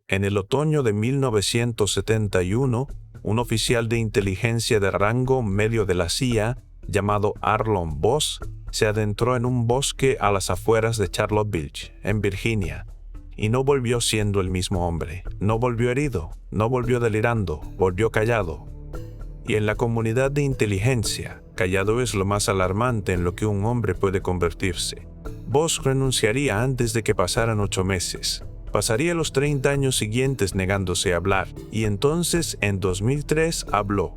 En el otoño de 1971, un oficial de inteligencia de rango medio de la CIA, llamado Arlon Boss, se adentró en un bosque a las afueras de Charlottesville, en Virginia, y no volvió siendo el mismo hombre. No volvió herido, no volvió delirando, volvió callado. Y en la comunidad de inteligencia, callado es lo más alarmante en lo que un hombre puede convertirse. Boss renunciaría antes de que pasaran 8 meses. Pasaría los 30 años siguientes negándose a hablar, y entonces, en 2003, habló.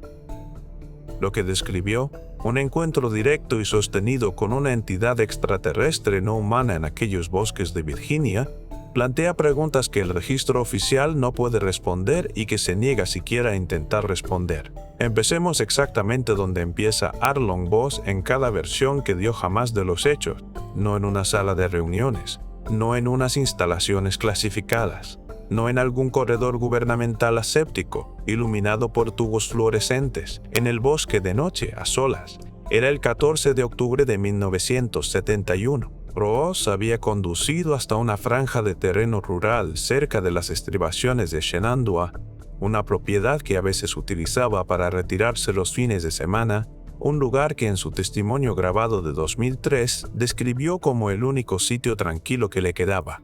Lo que describió, un encuentro directo y sostenido con una entidad extraterrestre no humana en aquellos bosques de Virginia, plantea preguntas que el registro oficial no puede responder y que se niega siquiera a intentar responder. Empecemos exactamente donde empieza Arlon Boss en cada versión que dio jamás de los hechos, no en una sala de reuniones, no en unas instalaciones clasificadas, no en algún corredor gubernamental aséptico, iluminado por tubos fluorescentes, en el bosque de noche, a solas. Era el 14 de octubre de 1971. Boss había conducido hasta una franja de terreno rural cerca de las estribaciones de Shenandoah, una propiedad que a veces utilizaba para retirarse los fines de semana, un lugar que en su testimonio grabado de 2003 describió como el único sitio tranquilo que le quedaba.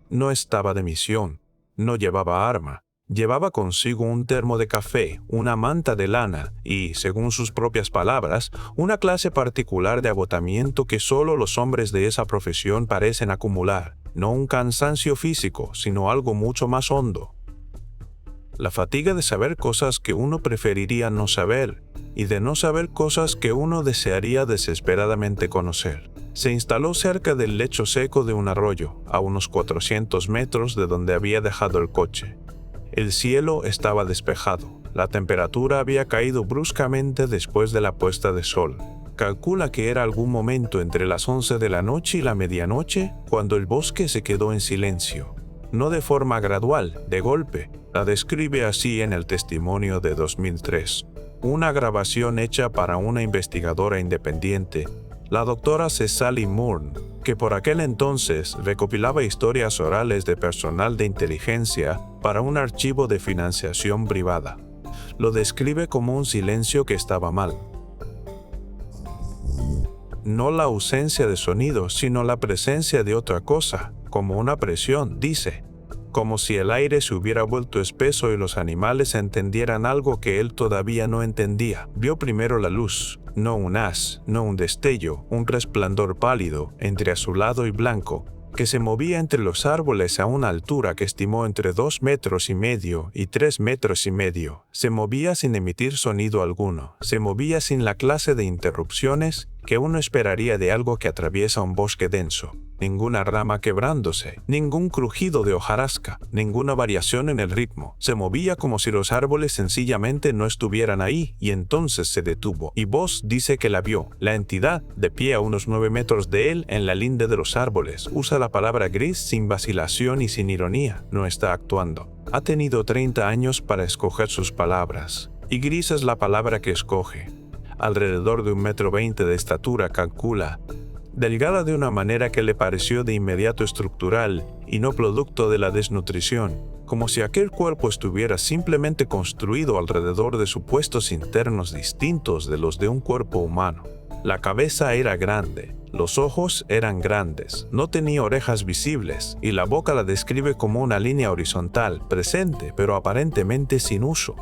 No estaba de misión, no llevaba arma, llevaba consigo un termo de café, una manta de lana y, según sus propias palabras, una clase particular de agotamiento que solo los hombres de esa profesión parecen acumular, no un cansancio físico, sino algo mucho más hondo. La fatiga de saber cosas que uno preferiría no saber y de no saber cosas que uno desearía desesperadamente conocer. Se instaló cerca del lecho seco de un arroyo, a unos 400 metros de donde había dejado el coche. El cielo estaba despejado. La temperatura había caído bruscamente después de la puesta de sol. Calcula que era algún momento entre las 11 de la noche y la medianoche cuando el bosque se quedó en silencio. No de forma gradual, de golpe. La describe así en el testimonio de 2003. Una grabación hecha para una investigadora independiente, la doctora Cecily Moore, que por aquel entonces recopilaba historias orales de personal de inteligencia para un archivo de financiación privada. Lo describe como un silencio que estaba mal. No la ausencia de sonido, sino la presencia de otra cosa, como una presión, dice. Como si el aire se hubiera vuelto espeso y los animales entendieran algo que él todavía no entendía. Vio primero la luz, no un haz, no un destello, un resplandor pálido, entre azulado y blanco, que se movía entre los árboles a una altura que estimó entre 2,5 metros y 3,5 metros. Se movía sin emitir sonido alguno, se movía sin la clase de interrupciones que uno esperaría de algo que atraviesa un bosque denso. Ninguna rama quebrándose, ningún crujido de hojarasca, ninguna variación en el ritmo. Se movía como si los árboles sencillamente no estuvieran ahí y entonces se detuvo. Y Boss dice que la vio. La entidad, de pie a unos 9 metros de él en la linde de los árboles, usa la palabra gris sin vacilación y sin ironía. No está actuando. Ha tenido 30 años para escoger sus palabras. Y gris es la palabra que escoge. Alrededor de 1,20 metros de estatura, calcula. Delgada de una manera que le pareció de inmediato estructural y no producto de la desnutrición, como si aquel cuerpo estuviera simplemente construido alrededor de supuestos internos distintos de los de un cuerpo humano. La cabeza era grande, los ojos eran grandes, no tenía orejas visibles y la boca la describe como una línea horizontal, presente pero aparentemente sin uso.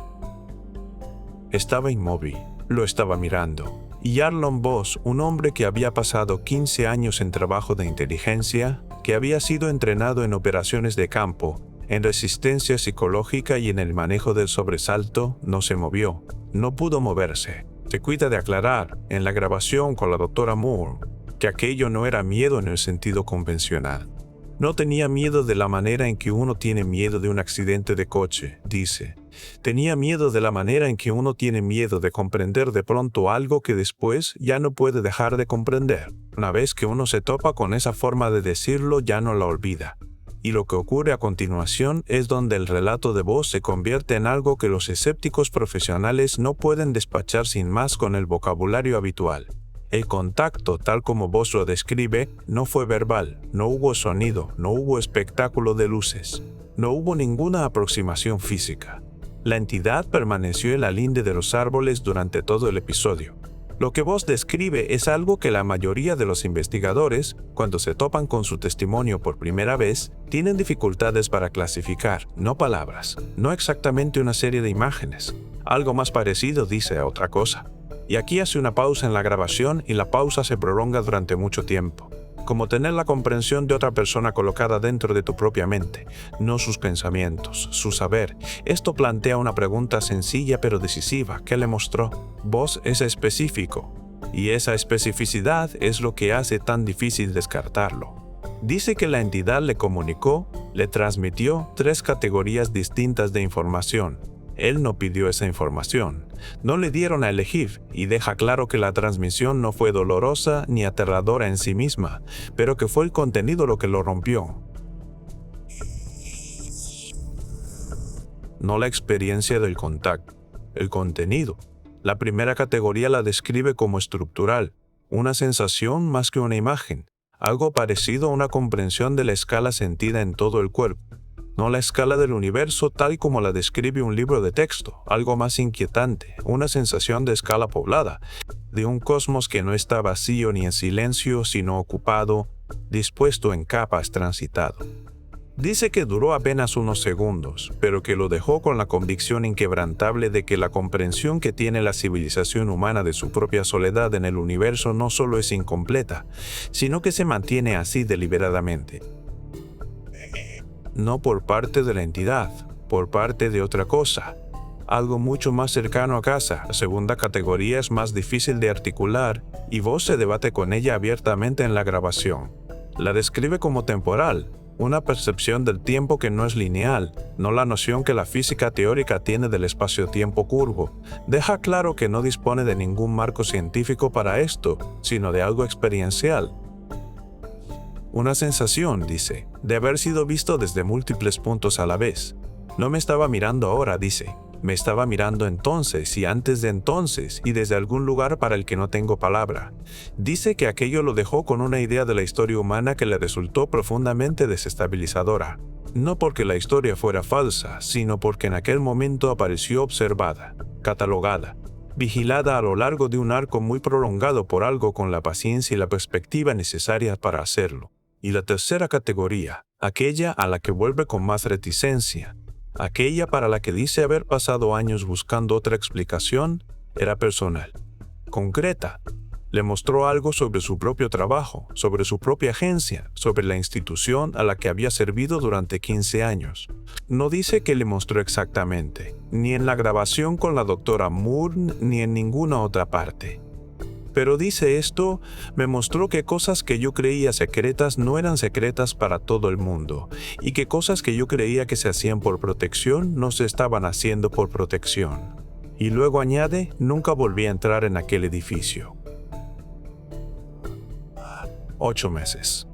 Estaba inmóvil, lo estaba mirando. Y Arlon Boss, un hombre que había pasado 15 años en trabajo de inteligencia, que había sido entrenado en operaciones de campo, en resistencia psicológica y en el manejo del sobresalto, no se movió, no pudo moverse. Se cuida de aclarar, en la grabación con la doctora Moore, que aquello no era miedo en el sentido convencional. No tenía miedo de la manera en que uno tiene miedo de un accidente de coche, dice. Tenía miedo de la manera en que uno tiene miedo de comprender de pronto algo que después ya no puede dejar de comprender. Una vez que uno se topa con esa forma de decirlo, ya no la olvida. Y lo que ocurre a continuación es donde el relato de Boss se convierte en algo que los escépticos profesionales no pueden despachar sin más con el vocabulario habitual. El contacto, tal como Boss lo describe, no fue verbal, no hubo sonido, no hubo espectáculo de luces. No hubo ninguna aproximación física. La entidad permaneció en la linde de los árboles durante todo el episodio. Lo que Voss describe es algo que la mayoría de los investigadores, cuando se topan con su testimonio por primera vez, tienen dificultades para clasificar, no palabras, no exactamente una serie de imágenes. Algo más parecido dice a otra cosa. Y aquí hace una pausa en la grabación y la pausa se prolonga durante mucho tiempo. Como tener la comprensión de otra persona colocada dentro de tu propia mente, no sus pensamientos, su saber. Esto plantea una pregunta sencilla pero decisiva. ¿Qué le mostró? Voss es específico, y esa especificidad es lo que hace tan difícil descartarlo. Dice que la entidad le comunicó, le transmitió 3 categorías distintas de información. Él no pidió esa información. No le dieron a elegir y deja claro que la transmisión no fue dolorosa ni aterradora en sí misma, pero que fue el contenido lo que lo rompió. No la experiencia del contacto, el contenido. La primera categoría la describe como estructural, una sensación más que una imagen, algo parecido a una comprensión de la escala sentida en todo el cuerpo. No la escala del universo tal como la describe un libro de texto, algo más inquietante, una sensación de escala poblada, de un cosmos que no está vacío ni en silencio, sino ocupado, dispuesto en capas transitado. Dice que duró apenas unos segundos, pero que lo dejó con la convicción inquebrantable de que la comprensión que tiene la civilización humana de su propia soledad en el universo no solo es incompleta, sino que se mantiene así deliberadamente. No por parte de la entidad, por parte de otra cosa, algo mucho más cercano a casa. La segunda categoría es más difícil de articular y Voss se debate con ella abiertamente en la grabación. La describe como temporal, una percepción del tiempo que no es lineal, no la noción que la física teórica tiene del espacio-tiempo curvo. Deja claro que no dispone de ningún marco científico para esto, sino de algo experiencial. Una sensación, dice, de haber sido visto desde múltiples puntos a la vez. No me estaba mirando ahora, dice. Me estaba mirando entonces y antes de entonces y desde algún lugar para el que no tengo palabra. Dice que aquello lo dejó con una idea de la historia humana que le resultó profundamente desestabilizadora. No porque la historia fuera falsa, sino porque en aquel momento apareció observada, catalogada, vigilada a lo largo de un arco muy prolongado por algo con la paciencia y la perspectiva necesarias para hacerlo. Y la tercera categoría, aquella a la que vuelve con más reticencia, aquella para la que dice haber pasado años buscando otra explicación, era personal, concreta. Le mostró algo sobre su propio trabajo, sobre su propia agencia, sobre la institución a la que había servido durante 15 años. No dice qué le mostró exactamente, ni en la grabación con la doctora Moore, ni en ninguna otra parte. Pero dice esto, me mostró que cosas que yo creía secretas no eran secretas para todo el mundo, y que cosas que yo creía que se hacían por protección no se estaban haciendo por protección. Y luego añade, nunca volví a entrar en aquel edificio. 8 meses.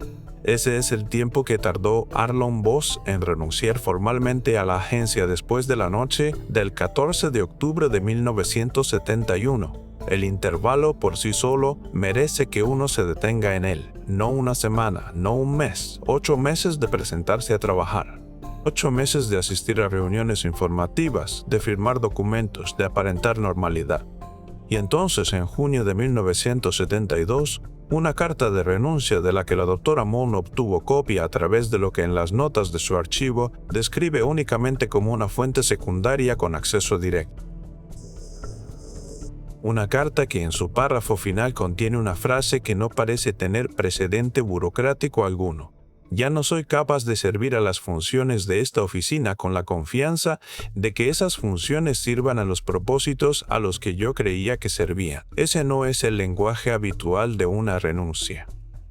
Ese es el tiempo que tardó Arlon Voss en renunciar formalmente a la agencia después de la noche del 14 de octubre de 1971. El intervalo por sí solo merece que uno se detenga en él. No una semana, no un mes. 8 meses de presentarse a trabajar. 8 meses de asistir a reuniones informativas, de firmar documentos, de aparentar normalidad. Y entonces, en junio de 1972, una carta de renuncia de la que la doctora Moon obtuvo copia a través de lo que en las notas de su archivo describe únicamente como una fuente secundaria con acceso directo. Una carta que en su párrafo final contiene una frase que no parece tener precedente burocrático alguno. Ya no soy capaz de servir a las funciones de esta oficina con la confianza de que esas funciones sirvan a los propósitos a los que yo creía que servían. Ese no es el lenguaje habitual de una renuncia.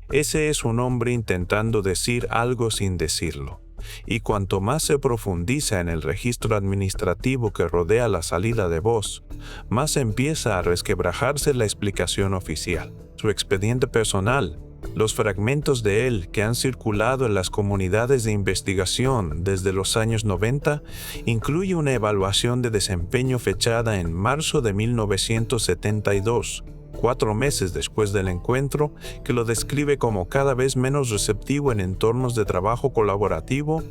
Ese es un hombre intentando decir algo sin decirlo. Y cuanto más se profundiza en el registro administrativo que rodea la salida de Voss, más empieza a resquebrajarse la explicación oficial. Su expediente personal, los fragmentos de él que han circulado en las comunidades de investigación desde los años 90, incluye una evaluación de desempeño fechada en marzo de 1972, 4 meses después del encuentro, que lo describe como cada vez menos receptivo en entornos de trabajo colaborativo,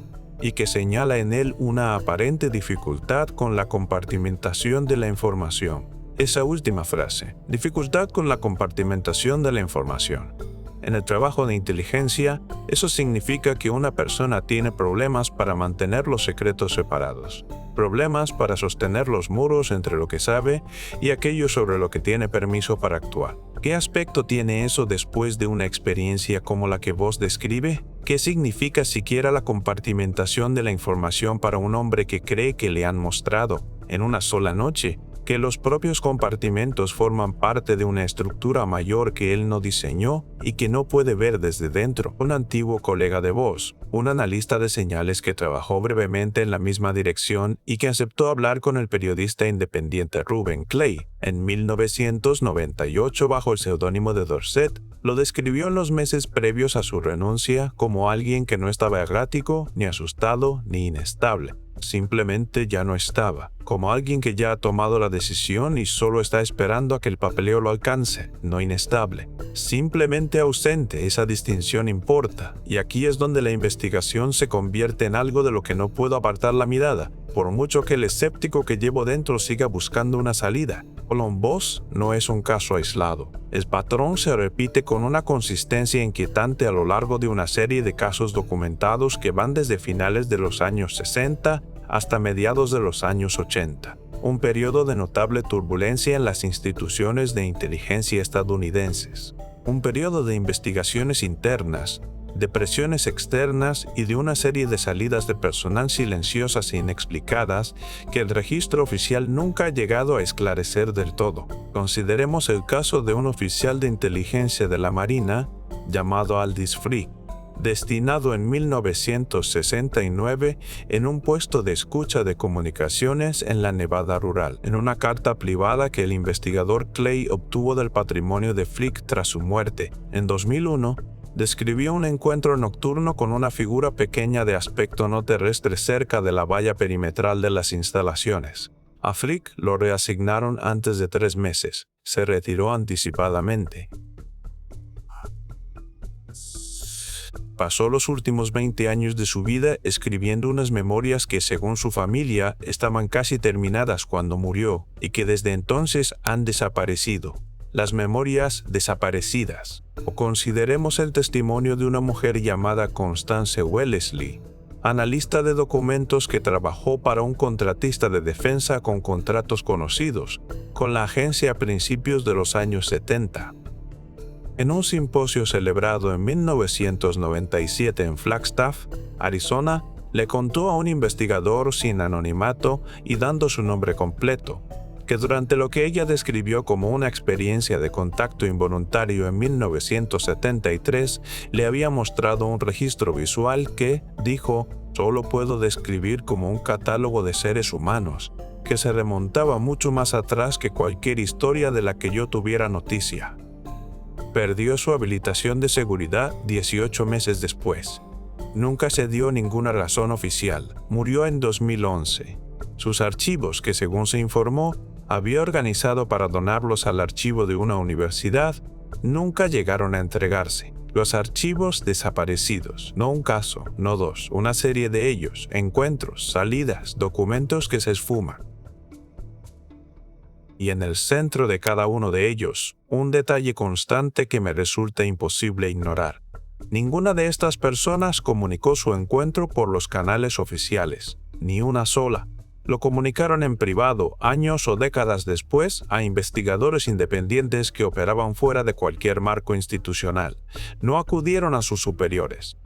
y que señala en él una aparente dificultad con la compartimentación de la información. Esa última frase, dificultad con la compartimentación de la información. En el trabajo de inteligencia, eso significa que una persona tiene problemas para mantener los secretos separados, problemas para sostener los muros entre lo que sabe y aquello sobre lo que tiene permiso para actuar. ¿Qué aspecto tiene eso después de una experiencia como la que vos describe? ¿Qué significa siquiera la compartimentación de la información para un hombre que cree que le han mostrado, en una sola noche, que los propios compartimentos forman parte de una estructura mayor que él no diseñó y que no puede ver desde dentro? Un antiguo colega de vos, un analista de señales que trabajó brevemente en la misma dirección y que aceptó hablar con el periodista independiente Reuben Clay en 1998 bajo el seudónimo de Dorset, lo describió en los meses previos a su renuncia como alguien que no estaba errático, ni asustado, ni inestable. Simplemente ya no estaba, como alguien que ya ha tomado la decisión y solo está esperando a que el papeleo lo alcance, no inestable. Simplemente ausente, esa distinción importa, y aquí es donde la investigación se convierte en algo de lo que no puedo apartar la mirada, por mucho que el escéptico que llevo dentro siga buscando una salida. Arlon Boss no es un caso aislado. El patrón se repite con una consistencia inquietante a lo largo de una serie de casos documentados que van desde finales de los años 60 hasta mediados de los años 80. Un periodo de notable turbulencia en las instituciones de inteligencia estadounidenses. Un periodo de investigaciones internas, de presiones externas y de una serie de salidas de personal silenciosas e inexplicadas que el registro oficial nunca ha llegado a esclarecer del todo. Consideremos el caso de un oficial de inteligencia de la Marina llamado Aldis Free, destinado en 1969 en un puesto de escucha de comunicaciones en la Nevada rural. En una carta privada que el investigador Clay obtuvo del patrimonio de Frick tras su muerte, en 2001, describió un encuentro nocturno con una figura pequeña de aspecto no terrestre cerca de la valla perimetral de las instalaciones. A Frick lo reasignaron antes de 3 meses. Se retiró anticipadamente. Pasó los últimos 20 años de su vida escribiendo unas memorias que, según su familia, estaban casi terminadas cuando murió y que desde entonces han desaparecido. Las memorias desaparecidas. O consideremos el testimonio de una mujer llamada Constance Wellesley, analista de documentos que trabajó para un contratista de defensa con contratos conocidos, con la agencia a principios de los años 70. En un simposio celebrado en 1997 en Flagstaff, Arizona, le contó a un investigador sin anonimato y dando su nombre completo, que durante lo que ella describió como una experiencia de contacto involuntario en 1973, le había mostrado un registro visual que, dijo, solo puedo describir como un catálogo de seres humanos, que se remontaba mucho más atrás que cualquier historia de la que yo tuviera noticia. Perdió su habilitación de seguridad 18 meses después. Nunca se dio ninguna razón oficial. Murió en 2011. Sus archivos, que según se informó, había organizado para donarlos al archivo de una universidad, nunca llegaron a entregarse. Los archivos desaparecidos, no un caso, no dos, una serie de ellos, encuentros, salidas, documentos que se esfuman. Y en el centro de cada uno de ellos, un detalle constante que me resulta imposible ignorar. Ninguna de estas personas comunicó su encuentro por los canales oficiales, ni una sola. Lo comunicaron en privado años o décadas después a investigadores independientes que operaban fuera de cualquier marco institucional. No acudieron a sus superiores.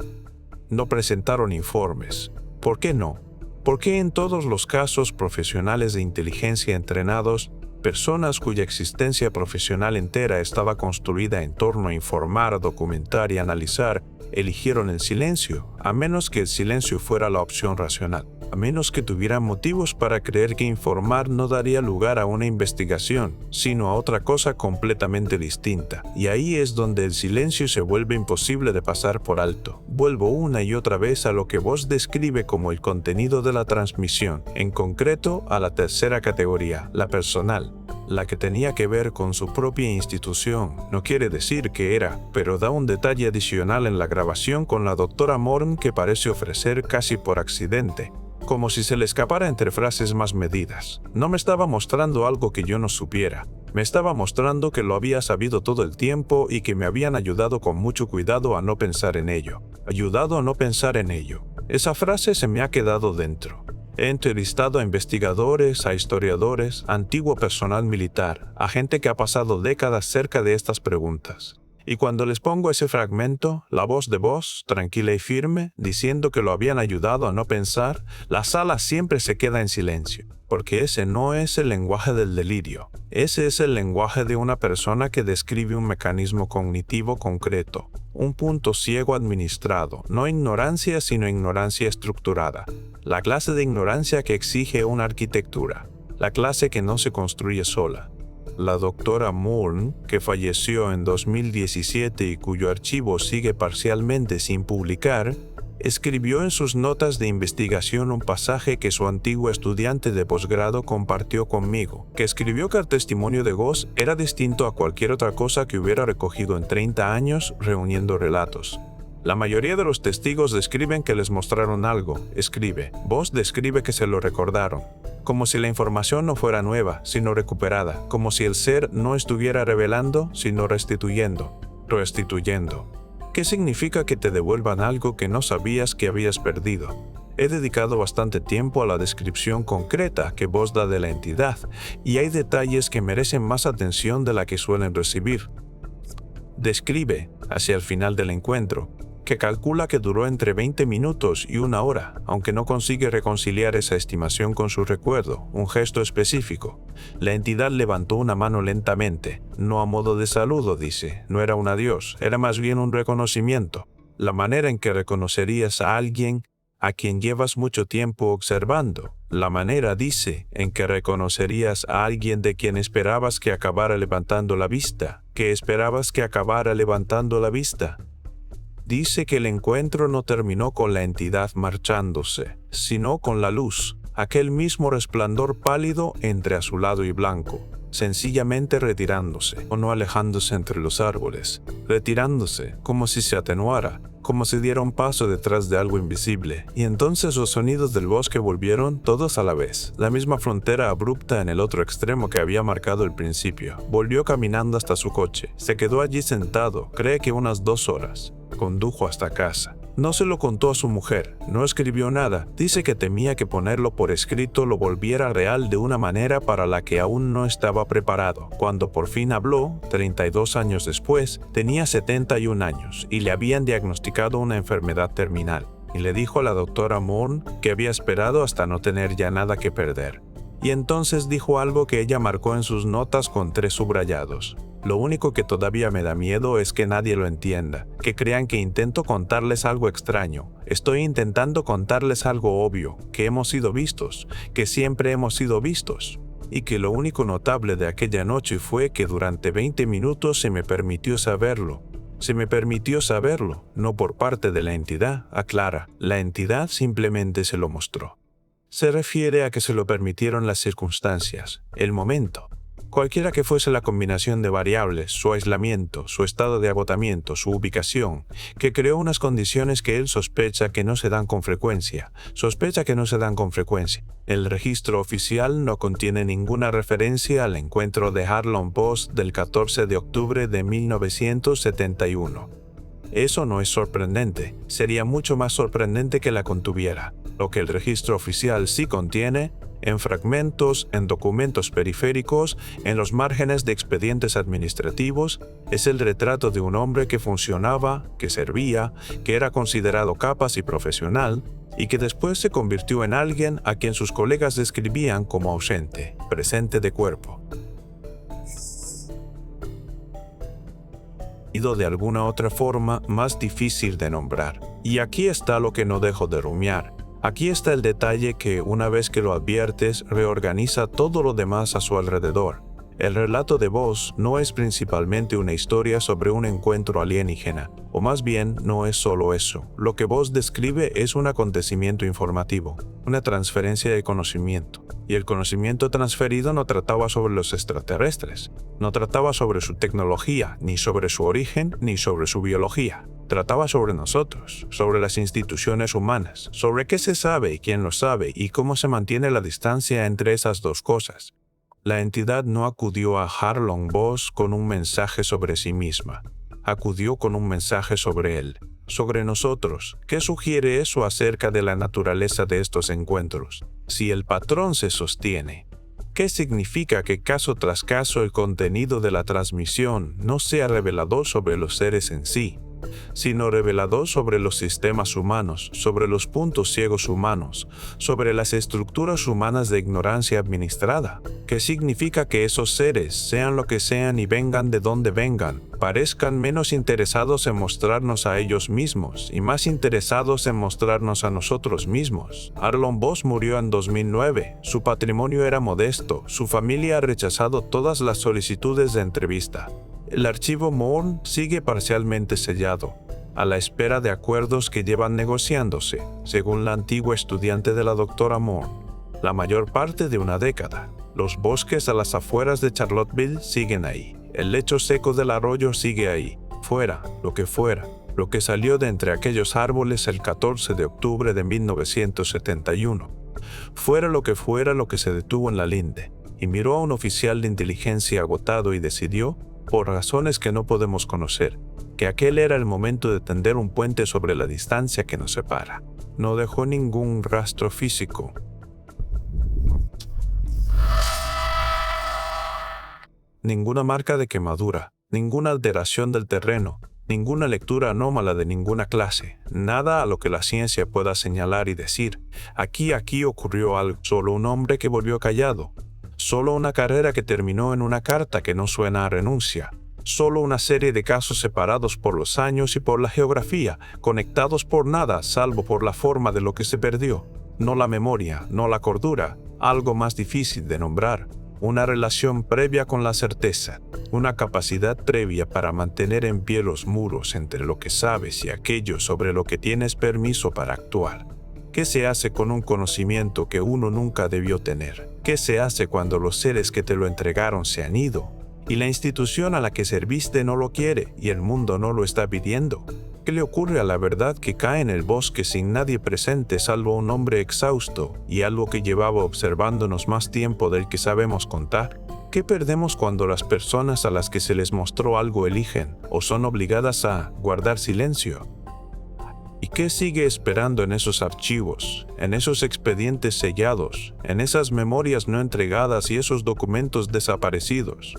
No presentaron informes. ¿Por qué no? ¿Por qué en todos los casos profesionales de inteligencia entrenados, personas cuya existencia profesional entera estaba construida en torno a informar, documentar y analizar, eligieron el silencio, a menos que el silencio fuera la opción racional? A menos que tuvieran motivos para creer que informar no daría lugar a una investigación, sino a otra cosa completamente distinta. Y ahí es donde el silencio se vuelve imposible de pasar por alto. Vuelvo una y otra vez a lo que vos describe como el contenido de la transmisión, en concreto a la tercera categoría, la personal. la que tenía que ver con su propia institución. No quiere decir que era, pero da un detalle adicional en la grabación con la doctora Morn que parece ofrecer casi por accidente, como si se le escapara entre frases más medidas. No me estaba mostrando algo que yo no supiera. Me estaba mostrando que lo había sabido todo el tiempo y que me habían ayudado con mucho cuidado a no pensar en ello. Ayudado a no pensar en ello. Esa frase se me ha quedado dentro. He entrevistado a investigadores, a historiadores, a antiguo personal militar, a gente que ha pasado décadas cerca de estas preguntas. Y cuando les pongo ese fragmento, la voz de Voss, tranquila y firme, diciendo que lo habían ayudado a no pensar, la sala siempre se queda en silencio, porque ese no es el lenguaje del delirio. Ese es el lenguaje de una persona que describe un mecanismo cognitivo concreto, un punto ciego administrado, no ignorancia sino ignorancia estructurada, la clase de ignorancia que exige una arquitectura, la clase que no se construye sola. La doctora Morn, que falleció en 2017 y cuyo archivo sigue parcialmente sin publicar, escribió en sus notas de investigación un pasaje que su antiguo estudiante de posgrado compartió conmigo, que escribió que el testimonio de Voss era distinto a cualquier otra cosa que hubiera recogido en 30 años reuniendo relatos. La mayoría de los testigos describen que les mostraron algo, escribe. Voss describe que se lo recordaron, como si la información no fuera nueva, sino recuperada, como si el ser no estuviera revelando, sino restituyendo. ¿Qué significa que te devuelvan algo que no sabías que habías perdido? He dedicado bastante tiempo a la descripción concreta que Voss da de la entidad, y hay detalles que merecen más atención de la que suelen recibir. Describe, hacia el final del encuentro, que calcula que duró entre 20 minutos y 1 hora, aunque no consigue reconciliar esa estimación con su recuerdo, un gesto específico. La entidad levantó una mano lentamente, no a modo de saludo, dice, no era un adiós, era más bien un reconocimiento. La manera en que reconocerías a alguien a quien llevas mucho tiempo observando. La manera, dice, en que reconocerías a alguien de quien esperabas que acabara levantando la vista, Dice que el encuentro no terminó con la entidad marchándose, sino con la luz, aquel mismo resplandor pálido entre azulado y blanco, sencillamente retirándose, o no alejándose entre los árboles, retirándose, como si se atenuara, como si diera un paso detrás de algo invisible, y entonces los sonidos del bosque volvieron todos a la vez, la misma frontera abrupta en el otro extremo que había marcado el principio. Volvió caminando hasta su coche, se quedó allí sentado, cree que unas 2 horas. Condujo hasta casa. No se lo contó a su mujer, no escribió nada, dice que temía que ponerlo por escrito lo volviera real de una manera para la que aún no estaba preparado. Cuando por fin habló, 32 años después, tenía 71 años y le habían diagnosticado una enfermedad terminal. Y le dijo a la doctora Morn que había esperado hasta no tener ya nada que perder. Y entonces dijo algo que ella marcó en sus notas con 3 subrayados. Lo único que todavía me da miedo es que nadie lo entienda, que crean que intento contarles algo extraño. Estoy intentando contarles algo obvio, que hemos sido vistos, que siempre hemos sido vistos. Y que lo único notable de aquella noche fue que durante 20 minutos se me permitió saberlo. Se me permitió saberlo, no por parte de la entidad, aclara. La entidad simplemente se lo mostró. Se refiere a que se lo permitieron las circunstancias, el momento. Cualquiera que fuese la combinación de variables, su aislamiento, su estado de agotamiento, su ubicación, que creó unas condiciones que él sospecha que no se dan con frecuencia. El registro oficial no contiene ninguna referencia al encuentro de Harlan Voss del 14 de octubre de 1971. Eso no es sorprendente, sería mucho más sorprendente que la contuviera. Lo que el registro oficial sí contiene, en fragmentos, en documentos periféricos, en los márgenes de expedientes administrativos, es el retrato de un hombre que funcionaba, que servía, que era considerado capaz y profesional, y que después se convirtió en alguien a quien sus colegas describían como ausente, presente de cuerpo. De alguna otra forma más difícil de nombrar. Y aquí está lo que no dejo de rumiar. Aquí está el detalle que, una vez que lo adviertes, reorganiza todo lo demás a su alrededor. El relato de Voss no es principalmente una historia sobre un encuentro alienígena, o más bien no es solo eso. Lo que Voss describe es un acontecimiento informativo, una transferencia de conocimiento. Y el conocimiento transferido no trataba sobre los extraterrestres, no trataba sobre su tecnología, ni sobre su origen, ni sobre su biología. Trataba sobre nosotros, sobre las instituciones humanas, sobre qué se sabe y quién lo sabe y cómo se mantiene la distancia entre esas dos cosas. La entidad no acudió a Harlan Bosch con un mensaje sobre sí misma. Acudió con un mensaje sobre él, sobre nosotros. ¿Qué sugiere eso acerca de la naturaleza de estos encuentros? Si el patrón se sostiene, ¿qué significa que caso tras caso el contenido de la transmisión no sea revelador sobre los seres en sí, sino revelador sobre los sistemas humanos, sobre los puntos ciegos humanos, sobre las estructuras humanas de ignorancia administrada? ¿Qué significa que esos seres, sean lo que sean y vengan de donde vengan, parezcan menos interesados en mostrarnos a ellos mismos y más interesados en mostrarnos a nosotros mismos? Harlan Bosch murió en 2009, su patrimonio era modesto, su familia ha rechazado todas las solicitudes de entrevista. El archivo Morn sigue parcialmente sellado, a la espera de acuerdos que llevan negociándose, según la antigua estudiante de la doctora Morn, la mayor parte de una década. Los bosques a las afueras de Charlottesville siguen ahí. El lecho seco del arroyo sigue ahí. Fuera, lo que salió de entre aquellos árboles el 14 de octubre de 1971. Fuera lo que se detuvo en la linde, y miró a un oficial de inteligencia agotado y decidió, por razones que no podemos conocer, que aquel era el momento de tender un puente sobre la distancia que nos separa. No dejó ningún rastro físico. Ninguna marca de quemadura, ninguna alteración del terreno, ninguna lectura anómala de ninguna clase, nada a lo que la ciencia pueda señalar y decir, aquí ocurrió algo, solo un hombre que volvió callado, solo una carrera que terminó en una carta que no suena a renuncia, solo una serie de casos separados por los años y por la geografía, conectados por nada salvo por la forma de lo que se perdió, no la memoria, no la cordura, algo más difícil de nombrar. Una relación previa con la certeza, una capacidad previa para mantener en pie los muros entre lo que sabes y aquello sobre lo que tienes permiso para actuar. ¿Qué se hace con un conocimiento que uno nunca debió tener? ¿Qué se hace cuando los seres que te lo entregaron se han ido y la institución a la que serviste no lo quiere y el mundo no lo está pidiendo? ¿Qué le ocurre a la verdad que cae en el bosque sin nadie presente salvo un hombre exhausto y algo que llevaba observándonos más tiempo del que sabemos contar? ¿Qué perdemos cuando las personas a las que se les mostró algo eligen o son obligadas a guardar silencio? ¿Y qué sigue esperando en esos archivos, en esos expedientes sellados, en esas memorias no entregadas y esos documentos desaparecidos?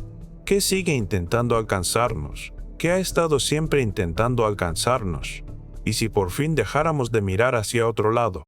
¿Qué sigue intentando alcanzarnos? ¿Qué ha estado siempre intentando alcanzarnos? Y si por fin dejáramos de mirar hacia otro lado,